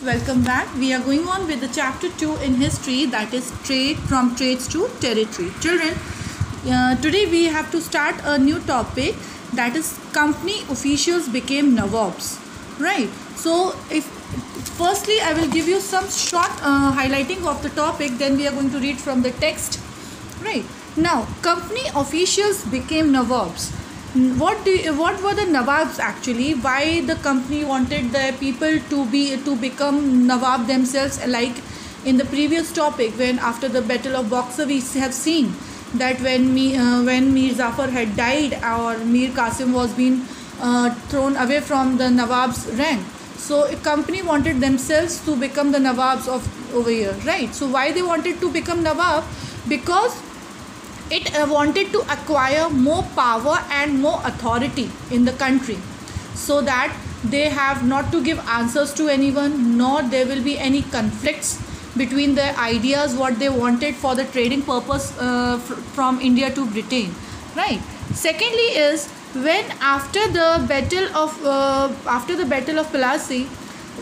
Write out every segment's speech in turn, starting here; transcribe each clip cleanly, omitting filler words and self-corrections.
welcome back. We are going on with the chapter 2 in history, that is trade, from trades to territory. Children, today we have to start a new topic, that is company officials became nawabs. Right. So if firstly I will give you some short highlighting of the topic, then we are going to read from the text. Right. Now, company officials became nawabs. What were the nawabs actually? Why the company wanted the people to become nawab themselves? Like in the previous topic, when after the battle of Boxer, we have seen that when Mir Zafar had died, or Mir Qasim was being thrown away from the nawab's rank. So a company wanted themselves to become the nawabs of over here, right? So why they wanted to become nawab? Because it wanted to acquire more power and more authority in the country, so that they have not to give answers to anyone, nor there will be any conflicts between their ideas what they wanted for the trading purpose from India to Britain, right? Secondly is, when after the battle of Plassey,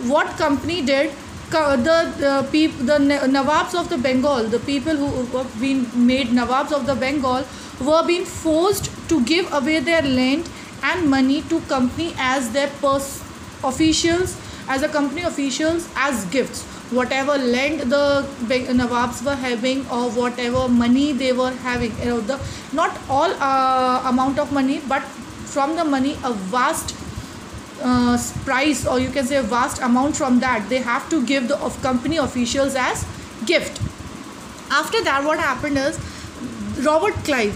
what company did, the nawabs of the Bengal, the people who were being made nawabs of the Bengal, were being forced to give away their land and money to company as their officials, as a company officials, as gifts. Whatever land the nawabs were having, or whatever money they were having, not all amount of money, but from the money a vast price, or you can say a vast amount, from that they have to give the company officials as gift. After that, what happened is, Robert Clive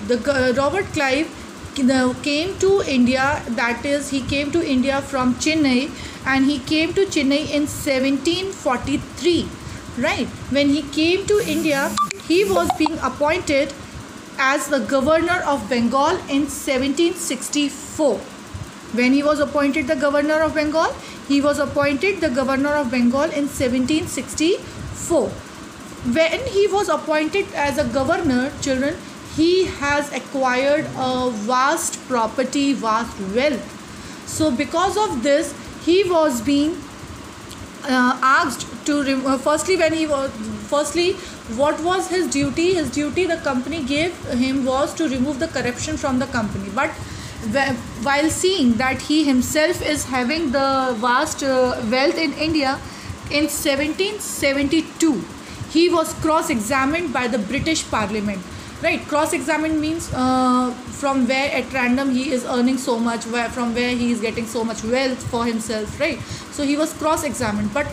came to India, that is, he came to India from Chennai, and he came to Chennai in 1743, right? When he came to India, he was being appointed as the governor of Bengal in 1764. When he was appointed the governor of Bengal, he was appointed the governor of Bengal in 1764. When he was appointed as a governor, children, he has acquired a vast property, vast wealth. So because of this, he was being asked to firstly, what was his duty? His duty, the company gave him, was to remove the corruption from the company. But while seeing that he himself is having the vast wealth in India, in 1772 he was cross-examined by the British Parliament, right? Cross-examined means from where at random he is earning so much, from where he is getting so much wealth for himself, right? So he was cross-examined, but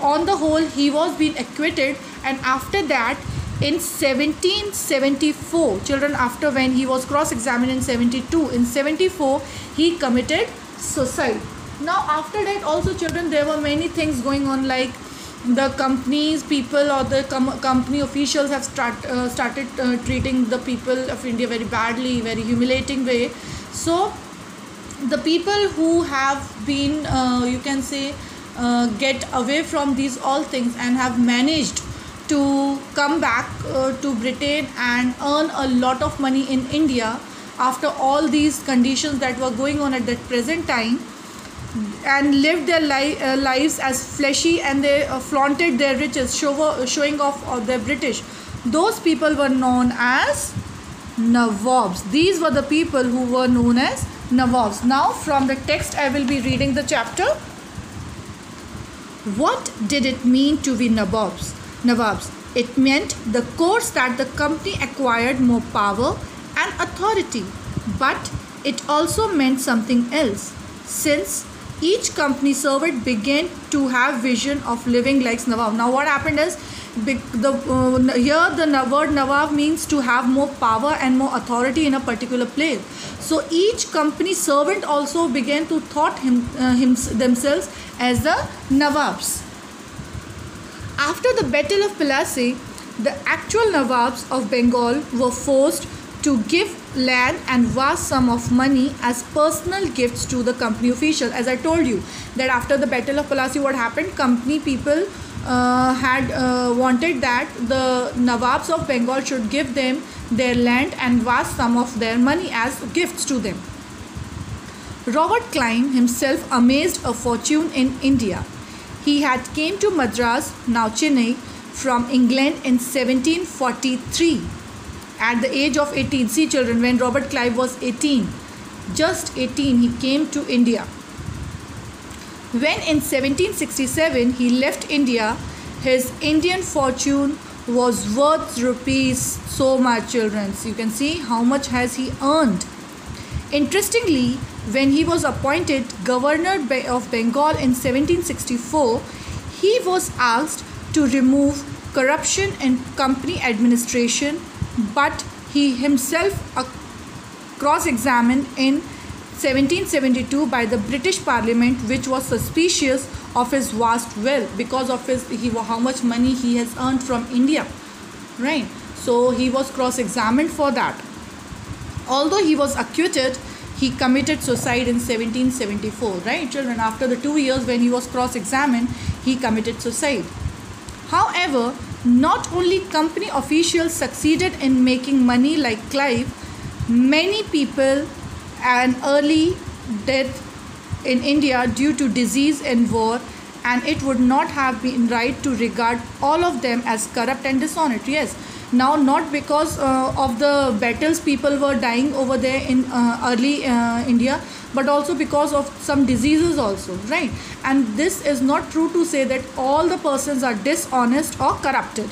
on the whole he was being acquitted. And after that, in 1774, children, after when he was cross-examined in 72, in 74 he committed suicide. Now after that also, children, there were many things going on, like the company's people, or the company officials have started treating the people of India very badly, very humiliating way. So the people who have been you can say get away from these all things and have managed to come back to Britain and earn a lot of money in India after all these conditions that were going on at that present time, and lived their lives as fleshy, and they flaunted their riches, showing off of their British. Those people were known as nawabs. These were the people who were known as nawabs. Now from the text I will be reading the chapter. What did it mean to be nawabs? It meant the course that the company acquired more power and authority, but it also meant something else, since each company servant began to have vision of living like nawab. Now what happened is, here the word nawab means to have more power and more authority in a particular place. So each company servant also began to thought themselves as the nawabs. After the battle of Plassey, the actual nawabs of Bengal were forced to give land and vast sum of money as personal gifts to the company official. As I told you that after the battle of Plassey, what happened, company people had wanted that the nawabs of Bengal should give them their land and vast sum of their money as gifts to them. Robert Clive himself amassed a fortune in India. He had came to Madras, now Chennai, from England in 1743 at the age of 18. See children, when Robert Clive was 18, just 18, he came to India. When in 1767 he left India, his Indian fortune was worth rupees so much, children. So you can see how much has he earned. Interestingly, when he was appointed Governor of Bengal in 1764, he was asked to remove corruption in company administration, but he himself cross-examined in 1772 by the British Parliament, which was suspicious of his vast wealth because of how much money he has earned from India, right? So he was cross-examined for that. Although he was acquitted, he committed suicide in 1774, right children? After the 2 years when he was cross-examined, he committed suicide. However, not only company officials succeeded in making money like Clive, many people an early death in India due to disease and war, and it would not have been right to regard all of them as corrupt and dishonest. Yes, now not because of the battles people were dying over there in early India, but also because of some diseases also, right? And this is not true to say that all the persons are dishonest or corrupted.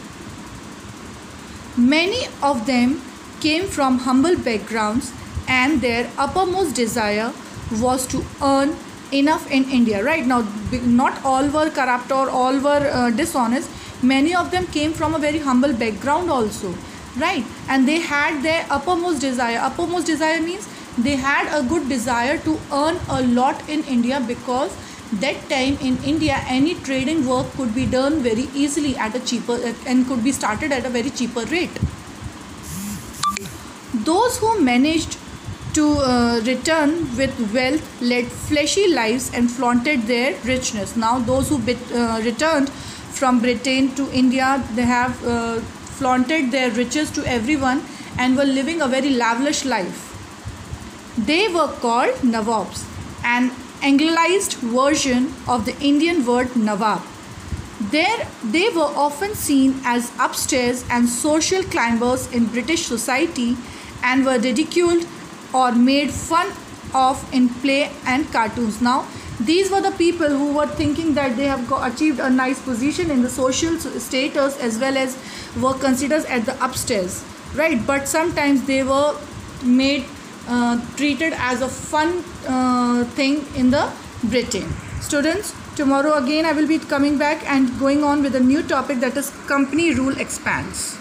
Many of them came from humble backgrounds, and their uppermost desire was to earn enough in India, right? Now not all were corrupt or all were dishonest. Many of them came from a very humble background also, right? And they had their uppermost desire. Uppermost desire means they had a good desire to earn a lot in India, because that time in India any trading work could be done very easily at a cheaper and could be started at a very cheaper rate. Those who managed to return with wealth led fleshy lives and flaunted their richness. Now those who returned from Britain to India, they have flaunted their riches to everyone and were living a very lavish life. They were called Nawabs, an anglicized version of the Indian word Nawab. They were often seen as upstairs and social climbers in British society, and were ridiculed or made fun of in play and cartoons. Now these were the people who were thinking that they have achieved a nice position in the social status, as well as were considered at the upstairs, right? But sometimes they were made treated as a fun thing in the Britain. Students, tomorrow again I will be coming back and going on with a new topic, that is company rule expands.